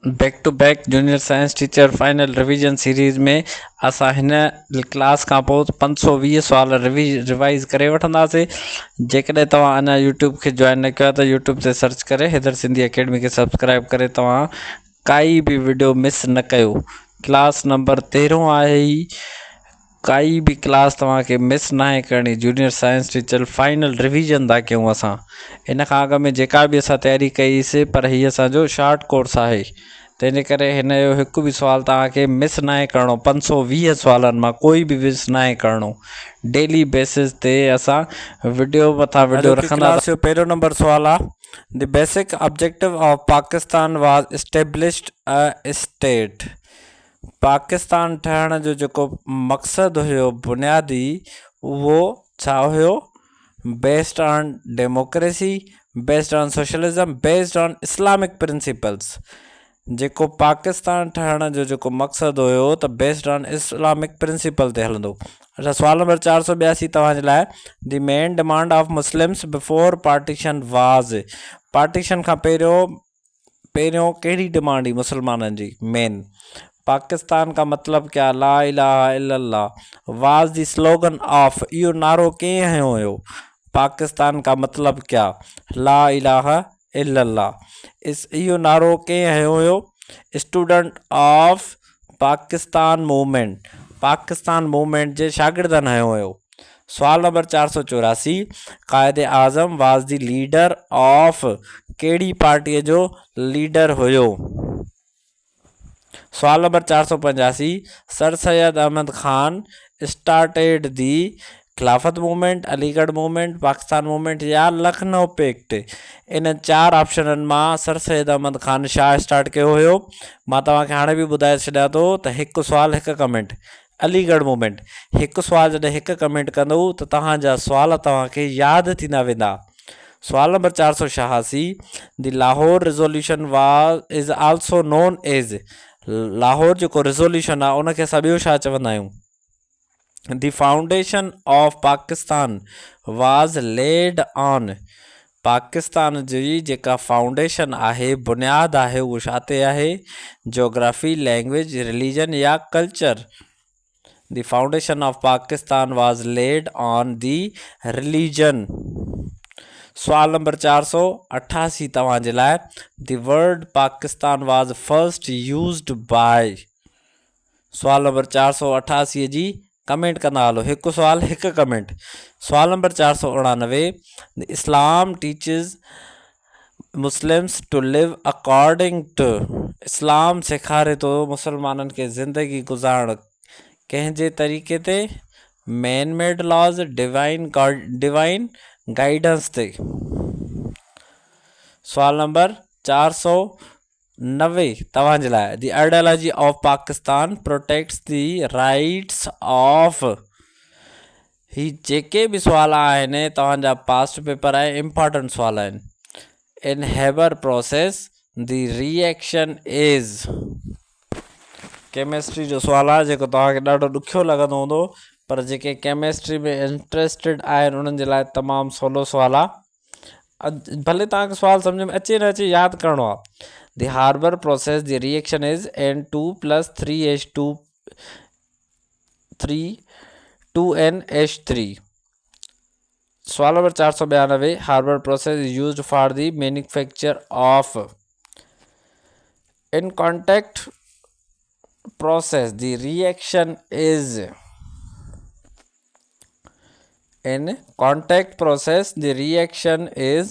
Back to back junior science teacher final revision series में असां हिन क्लास खां पोइ 520 सुवाल रिवाइज़ करे वठंदासीं। जेकॾहिं तव्हां अञा यूट्यूब खे जॉइन न कयो आहे त यूट्यूब ते सर्च करे हैदर सिंधी अकेडमी खे सब्सक्राइब करे तव्हां काई बि वीडियो मिस न कयो। क्लास नंबर 13 आहे ही। काई भी क्लास तव्हांखे मिस ना करनी। Junior science teacher final revision था कयूं असां। इन खां अॻु में जेका बि असां तयारी कईसीं पर हीअ असांजो शॉर्ट कोर्स आहे, तंहिंजे करे हिन जो हिकु बि सुवाल तव्हांखे मिस न करिणो। 520 सुवालनि मां कोई बि मिस न करिणो। डेली बेसिस ते असां वीडियो मथां वीडियो रखंदा। क्लास जो पहिरियों नंबर सुवाल आहे, the basic objective of Pakistan was established a state. Pakistan ठहण जो जेको मक़सदु हुयो बुनियादी, उहो छा हुयो? Based on democracy, based on socialism, based on Islamic principles. जेको पाकिस्तान ठहण जो जेको मक़सदु हुयो त बेस्ड ऑन इस्लामिक प्रिंसिपल ते हलंदो। अच्छा, सवाल नंबर 482 तव्हांजे लाइ, the main demand of Muslims before partition was. Partition खां पहिरियों कहिड़ी डिमांड हुई मुसलमाननि जी मेन? पाकिस्तान का मतलब क्या? ला इलाहा इल्लल्लाह वाज दी स्लोगन ऑफ। इहो नारो कंहिं हयो हुयो? पाकिस्तान का मतलब क्या? ला इलाहा इल्लल्लाह। इहो नारो कंहिं हयो हुयो? Student of Pakistan movement. Pakistan movement जे शागिर्दनि हयो हुयो। सवाल number 484, Quaid-e Azam was the leader of. कहिड़ी पार्टीअ जो लीडर हुयो? सवाल number 485, sir Syed Ahmad Khan started the Khilafat movement, Aligarh movement, Pakistan movement या लखनऊ पैक्ट। इन 4 ऑप्शननि मां सर सैयद अहमद खान छा स्टार्ट कयो हुयो? मां तव्हांखे हाणे बि ॿुधाए छॾियां थो त हिकु सुवाल हिकु कमेंट। अलीगढ़ मूवमेंट। हिकु सुवाल जॾहिं हिकु कमेंट कंदो त तव्हांजा सुवाल तव्हांखे यादि थींदा वेंदा। सवाल number 486, the Lahore resolution is also known as. Lahore जेको रिज़ोल्यूशन आहे उनखे असां ॿियो छा चवंदा आहियूं? The foundation of Pakistan was laid on. Pakistan जी जेका फाउंडेशन आहे, बुनियाद आहे, उहो छा ते आहे? जोग्राफी, लैंग्वेज, रिलीजन या कल्चर। The foundation of Pakistan was laid on the religion. सवाल नंबर 488 तव्हांजे लाइ, the word Pakistan was first used by. सवाल नंबर 488 जी कमेंट कंदा हलो। हिकु सुवाल हिकु कमेंट। सवाल number 489, the Islam teaches Muslims to live according to. इस्लाम सेखारे थो मुसलमाननि खे ज़िंदगी गुज़ारण कंहिंजे तरीक़े ते? Man made laws, divine guidance ते। सवाल नंबर 490 तव्हांजे लाइ, the ideology of Pakistan protects the rights of. ही जेके बि सुवाल आहिनि तव्हांजा पास्ट पेपर आहे, इम्पॉर्टेंट सुवाल आहिनि। इन Haber process the reaction is. Chemistry जो सुवाल आहे जेको तव्हांखे ॾाढो ॾुखियो लॻंदो हूंदो, पर जेके केमिस्ट्री में इंट्रस्टेड आहिनि उन्हनि जे लाइ तमामु सवलो सुवाल आहे। भले तव्हांखे सुवाल सम्झ में अचे न अचे, यादि करिणो आहे। The Haber process the reaction is N2 + 2NH3। सवाल number 492, Haber process is used for the manufacture of. In contact process the reaction is। in contact process the reaction is।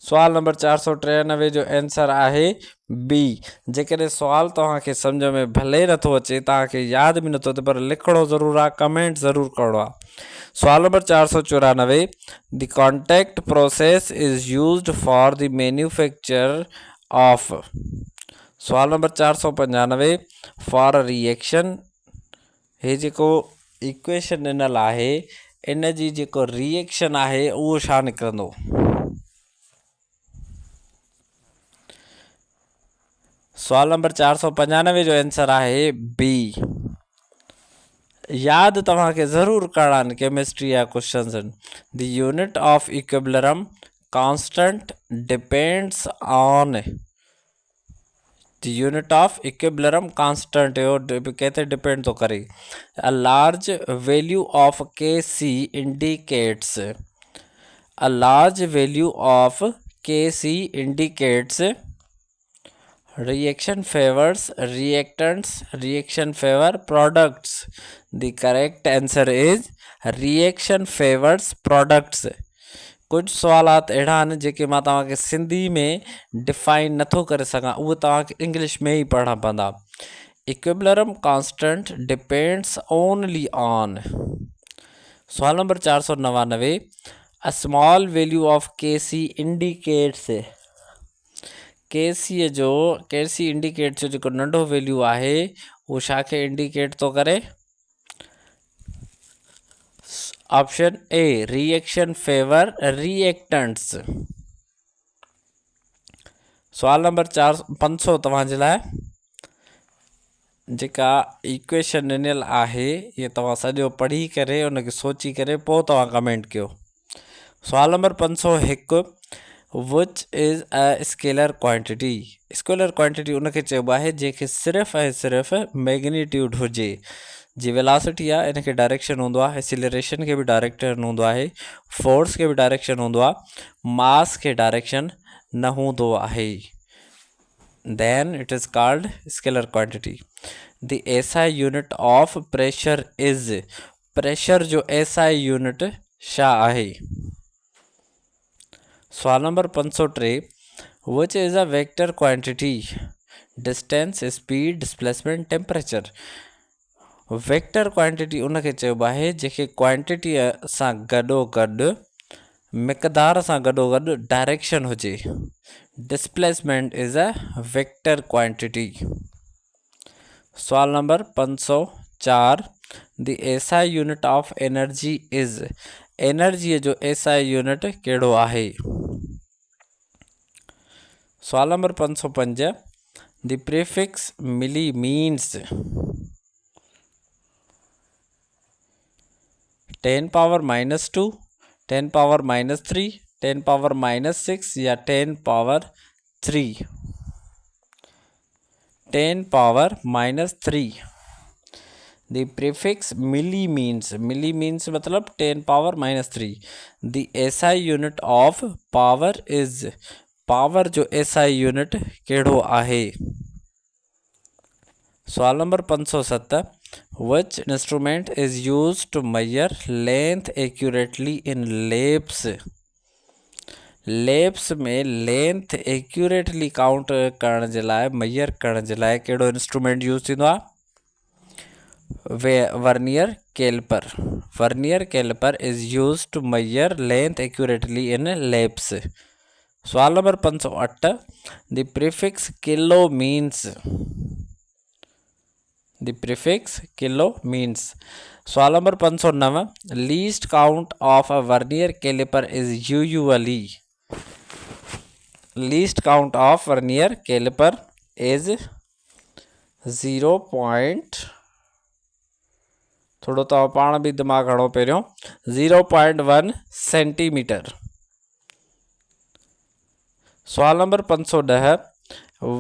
सवाल नंबर 493 जो आंसर आहे B. जेकॾहिं सुवाल तव्हांखे सम्झ में भले नथो अचे, तव्हांखे यादि बि नथो अचे, पर लिखणो ज़रूरु आहे, कमेंट ज़रूरु करिणो आहे। सवाल number 494, the contact process is used for the manufacture of. सवाल नंबर 495, फॉर अ रिएक्शन। हे जेको इक्वेशन ॾिनल आहे, इन जी जेको रिएक्शन आहे उहो छा निकिरंदो? सवाल नंबर 495 जो आंसर आहे बी। यादि तव्हांखे ज़रूरु करणा आहिनि केमिस्ट्री जा क्वेश्चन्स आहिनि। The unit of equilibrium constant depends on the unit of equilibrium constant कहते डिपेंड तो करे. A large value of Kc indicates a large value of Kc indicates reaction favors reactants, reaction favor products. The correct answer is reaction favors products. कुछ सवालात अहिड़ा आहिनि जेके मां तव्हांखे सिंधी में डिफाइन नथो करे सघां, उहे तव्हांखे इंग्लिश में ई पढ़णा पवंदा. Equilibrium constant depends only on. सवाल number 499. A small value of Kc indicates. Kc जो Kc इंडिकेट्स जो जेको नंढो वैल्यू आहे उहो छा खे इंडिकेट थो करे? Option A reaction favour reactants. सवाल नंबर 500 तव्हांजे लाइ. जेका इक्वेशन ॾिनल आहे इहे तव्हां सॼो पढ़ी करे उनखे सोची करे पोइ तव्हां कमेंट कयो. सवाल number 501. Which is a scalar quantity. Scalar quantity उनखे चइबो आहे जंहिंखे सिर्फ़ु ऐं सिर्फ़ु मैग्नीट्यूड हुजे. जी वेलासिटी आहे इनखे डायरेक्शन हूंदो आहे, एक्सीलरेशन खे बि डायरेक्शन हूंदो आहे, फोर्स खे बि डायरेक्शन हूंदो आहे, मास खे डायरेक्शन न हूंदो आहे. then it is called scalar quantity. the SI unit of pressure is. pressure जो SI unit छा आहे? सवाल number 503. which is a vector quantity? distance, speed, displacement, temperature. Vector quantity उनखे चइबो आहे जेके क्वांटिटीअ सां गॾोगॾु मिक़दार सां गॾोगॾु डायरेक्शन हुजे. Displacement is a vector quantity. सवाल number 504. The SI unit of energy is. एनर्जीअ जो SI यूनिट कहिड़ो आहे? सवाल number 505. The prefix milli means 10 power -2, 10 power -3, 10 power -6 या 10 power 3. 10 power -3. The prefix milli means मतलब 10 power -3. The SI unit of power is. Power जो SI unit कहिड़ो आहे? सवाल number 507. which instrument is used to measure length accurately in labs. labs में length accurately count करण जे लाइ major करण जे लाइ कहिड़ो इंस्ट्रूमेंट यूज़ थींदो आहे? Vernier calliper. Vernier calliper is use to measure length accurately in labs. सवाल number 508. The prefix kilo means. The prefix kilo means. सवाल number 509. least count of a vernier caliper is usually. least count of vernier caliper is 0. थोड़ो तव्हां पाण बि दिमाग़ हणो पहिरियों. 0.1 centimetre. सवाल number 510.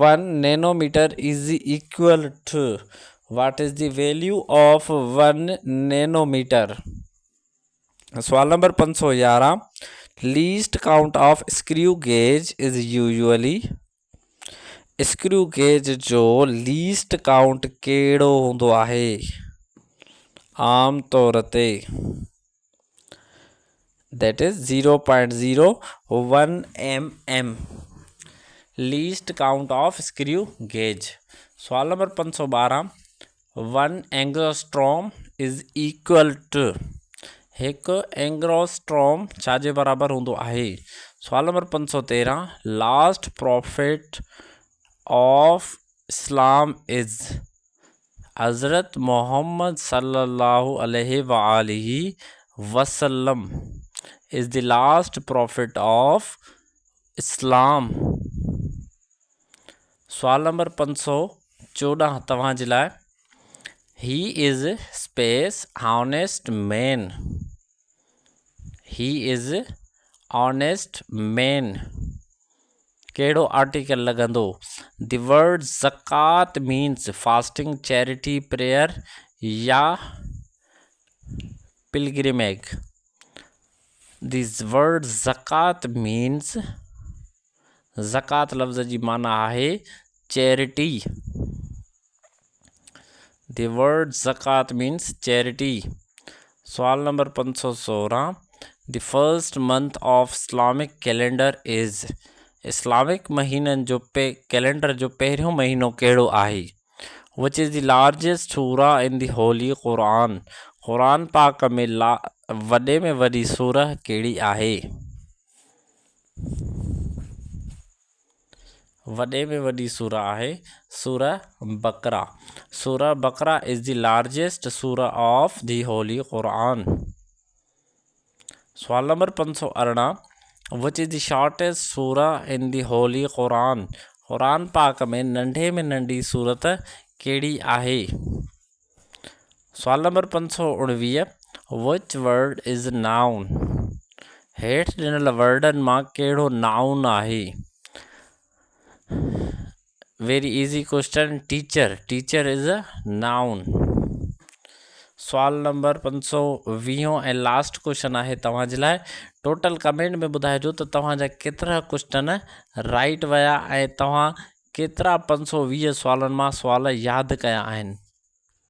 1 nanometer is equal to. what is the value of 1 nanometer? सवाल number 511. least count of screw gauge is usually. screw gauge जो least count कहिड़ो हूंदो आहे आम तौर ते? that is 0.01 mm. least count of screw gauge. सवाल number 512. 1 angstrom is equal to. हिकु एंग्स्ट्रॉम छा जे बराबरि हूंदो आहे? सवाल number 513. Last prophet of Islam is. हज़रत मोहम्मद सल्लल्लाहु अलैहि वसल्लम is the last prophet of Islam. सवाल नंबर 514 तव्हांजे लाइ. he is space honest man. he is honest man कहिड़ो आर्टिकल लॻंदो? The word zakat means fasting, charity, prayer या pilgrimage. This word zakat means, ज़कात लफ़्ज़ जी माना आहे charity. The word zakat means charity. सवाल number 516, the first month of Islamic calendar is, Islamic महीननि जो कैलेंडर जो पहिरियों महीनो कहिड़ो आहे? विच इज़ द लार्जेस्ट सूरा इन द होली क़ुरान, क़ुरान पाक में वॾे में वॾी सूरह कहिड़ी आहे? वॾे में वॾी सूरह आहे सूरह बकरा। सूरह बकरा इज़ द लार्जेस्ट सूरह ऑफ द होली क़ुरान। सवाल number 518, which is the shortest सूरह इन द होली क़ुरान, क़ुरान पाक में नंढे में नंढी सूरत कहिड़ी आहे? सवाल number 519, which word is noun, हेठि ॾिनल वर्डनि मां कहिड़ो नाउन आहे? Very easy question, teacher, teacher is a noun. सवाल नंबर 520 ऐं लास्ट क्वेश्चन आहे तव्हांजे लाइ। टोटल कमेंट में ॿुधाइजो त तव्हांजा केतिरा क्वेश्चन राइट विया ऐं तव्हां केतिरा 520 सुवालनि मां सुवाल यादि कया आहिनि।